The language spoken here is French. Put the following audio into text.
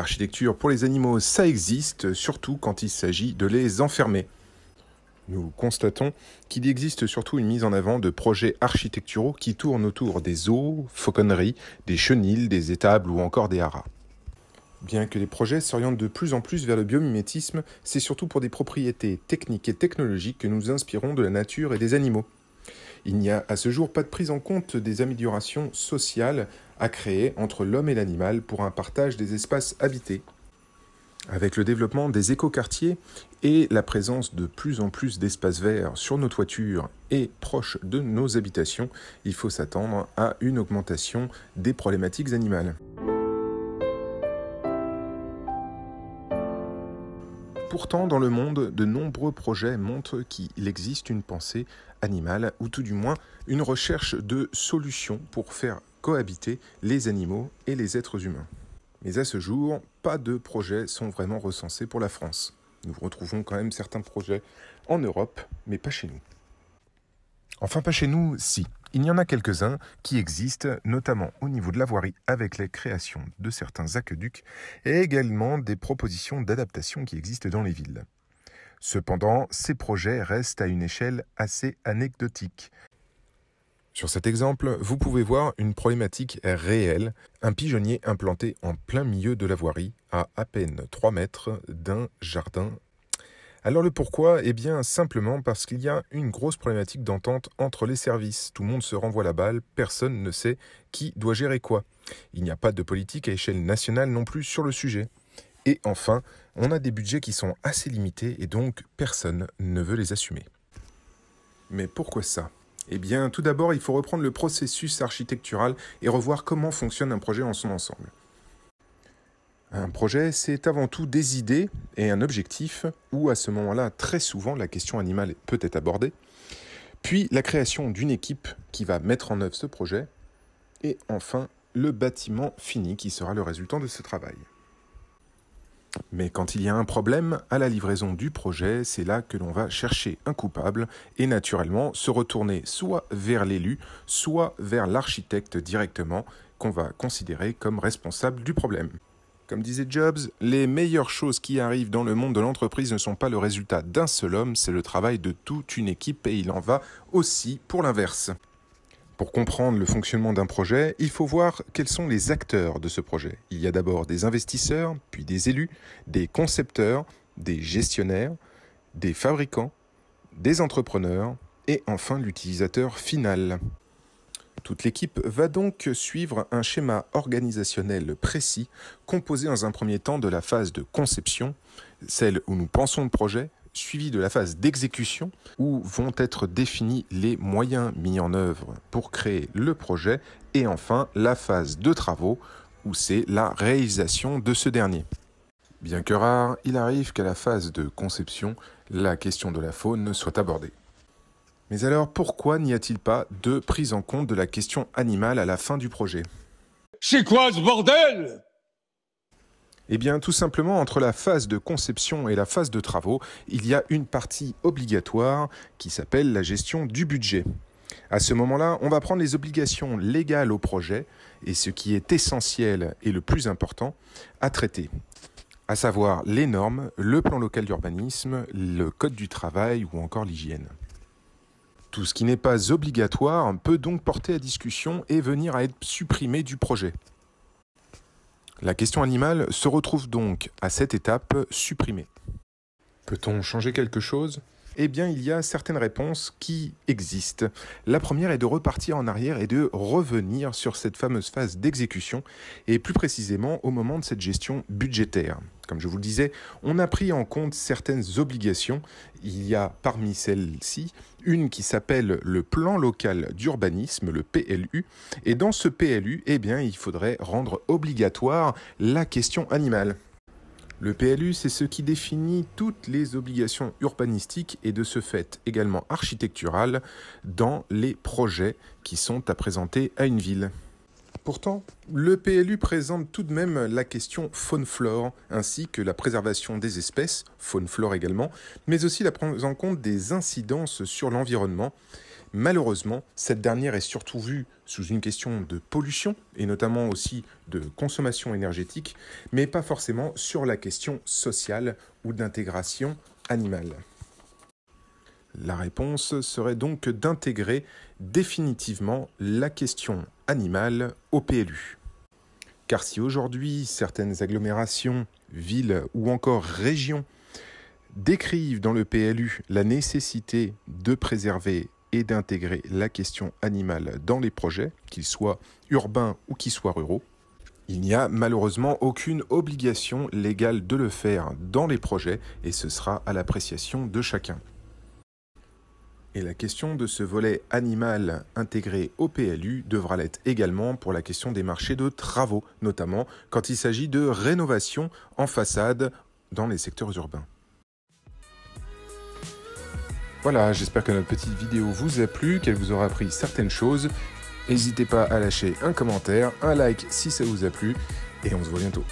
L'architecture pour les animaux, ça existe, surtout quand il s'agit de les enfermer. Nous constatons qu'il existe surtout une mise en avant de projets architecturaux qui tournent autour des zoos, fauconneries, des chenils, des étables ou encore des haras. Bien que les projets s'orientent de plus en plus vers le biomimétisme, c'est surtout pour des propriétés techniques et technologiques que nous nous inspirons de la nature et des animaux. Il n'y a à ce jour pas de prise en compte des améliorations sociales à créer entre l'homme et l'animal pour un partage des espaces habités. Avec le développement des écoquartiers et la présence de plus en plus d'espaces verts sur nos toitures et proches de nos habitations, il faut s'attendre à une augmentation des problématiques animales. Pourtant, dans le monde, de nombreux projets montrent qu'il existe une pensée animale, ou tout du moins une recherche de solutions pour faire cohabiter les animaux et les êtres humains. Mais à ce jour, pas de projets sont vraiment recensés pour la France. Nous retrouvons quand même certains projets en Europe, mais pas chez nous. Enfin, pas chez nous, si. Il y en a quelques-uns qui existent, notamment au niveau de la voirie avec la création de certains aqueducs et également des propositions d'adaptation qui existent dans les villes. Cependant, ces projets restent à une échelle assez anecdotique. Sur cet exemple, vous pouvez voir une problématique réelle, un pigeonnier implanté en plein milieu de la voirie, à peine 3 mètres d'un jardin. Alors le pourquoi ? Eh bien simplement parce qu'il y a une grosse problématique d'entente entre les services. Tout le monde se renvoie la balle, personne ne sait qui doit gérer quoi. Il n'y a pas de politique à échelle nationale non plus sur le sujet. Et enfin, on a des budgets qui sont assez limités et donc personne ne veut les assumer. Mais pourquoi ça ? Eh bien tout d'abord, il faut reprendre le processus architectural et revoir comment fonctionne un projet en son ensemble. Un projet, c'est avant tout des idées et un objectif où, à ce moment-là, très souvent, la question animale peut être abordée. Puis, la création d'une équipe qui va mettre en œuvre ce projet. Et enfin, le bâtiment fini qui sera le résultat de ce travail. Mais quand il y a un problème à la livraison du projet, c'est là que l'on va chercher un coupable et naturellement se retourner soit vers l'élu, soit vers l'architecte directement, qu'on va considérer comme responsable du problème. Comme disait Jobs, les meilleures choses qui arrivent dans le monde de l'entreprise ne sont pas le résultat d'un seul homme, c'est le travail de toute une équipe et il en va aussi pour l'inverse. Pour comprendre le fonctionnement d'un projet, il faut voir quels sont les acteurs de ce projet. Il y a d'abord des investisseurs, puis des élus, des concepteurs, des gestionnaires, des fabricants, des entrepreneurs et enfin l'utilisateur final. Toute l'équipe va donc suivre un schéma organisationnel précis, composé dans un premier temps de la phase de conception, celle où nous pensons le projet, suivi de la phase d'exécution, où vont être définis les moyens mis en œuvre pour créer le projet, et enfin la phase de travaux, où c'est la réalisation de ce dernier. Bien que rare, il arrive qu'à la phase de conception, la question de la faune soit abordée. Mais alors, pourquoi n'y a-t-il pas de prise en compte de la question animale à la fin du projet ? C'est quoi ce bordel ? Eh bien, tout simplement, entre la phase de conception et la phase de travaux, il y a une partie obligatoire qui s'appelle la gestion du budget. À ce moment-là, on va prendre les obligations légales au projet et ce qui est essentiel et le plus important à traiter, à savoir les normes, le plan local d'urbanisme, le code du travail ou encore l'hygiène. Tout ce qui n'est pas obligatoire peut donc porter à discussion et venir à être supprimé du projet. La question animale se retrouve donc à cette étape supprimée. Peut-on changer quelque chose ? Eh bien, il y a certaines réponses qui existent. La première est de repartir en arrière et de revenir sur cette fameuse phase d'exécution, et plus précisément au moment de cette gestion budgétaire. Comme je vous le disais, on a pris en compte certaines obligations. Il y a parmi celles-ci une qui s'appelle le plan local d'urbanisme, le PLU, et dans ce PLU, eh bien, il faudrait rendre obligatoire la question animale. Le PLU, c'est ce qui définit toutes les obligations urbanistiques et de ce fait également architecturales dans les projets qui sont à présenter à une ville. Pourtant, le PLU présente tout de même la question faune-flore, ainsi que la préservation des espèces, faune-flore également, mais aussi la prise en compte des incidences sur l'environnement, Malheureusement, cette dernière est surtout vue sous une question de pollution, et notamment aussi de consommation énergétique, mais pas forcément sur la question sociale ou d'intégration animale. La réponse serait donc d'intégrer définitivement la question animale au PLU. Car si aujourd'hui certaines agglomérations, villes ou encore régions décrivent dans le PLU la nécessité de préserver et d'intégrer la question animale dans les projets, qu'ils soient urbains ou qu'ils soient ruraux, il n'y a malheureusement aucune obligation légale de le faire dans les projets et ce sera à l'appréciation de chacun. Et la question de ce volet animal intégré au PLU devra l'être également pour la question des marchés de travaux, notamment quand il s'agit de rénovation en façade dans les secteurs urbains. Voilà, j'espère que notre petite vidéo vous a plu, qu'elle vous aura appris certaines choses. N'hésitez pas à lâcher un commentaire, un like si ça vous a plu, et on se voit bientôt.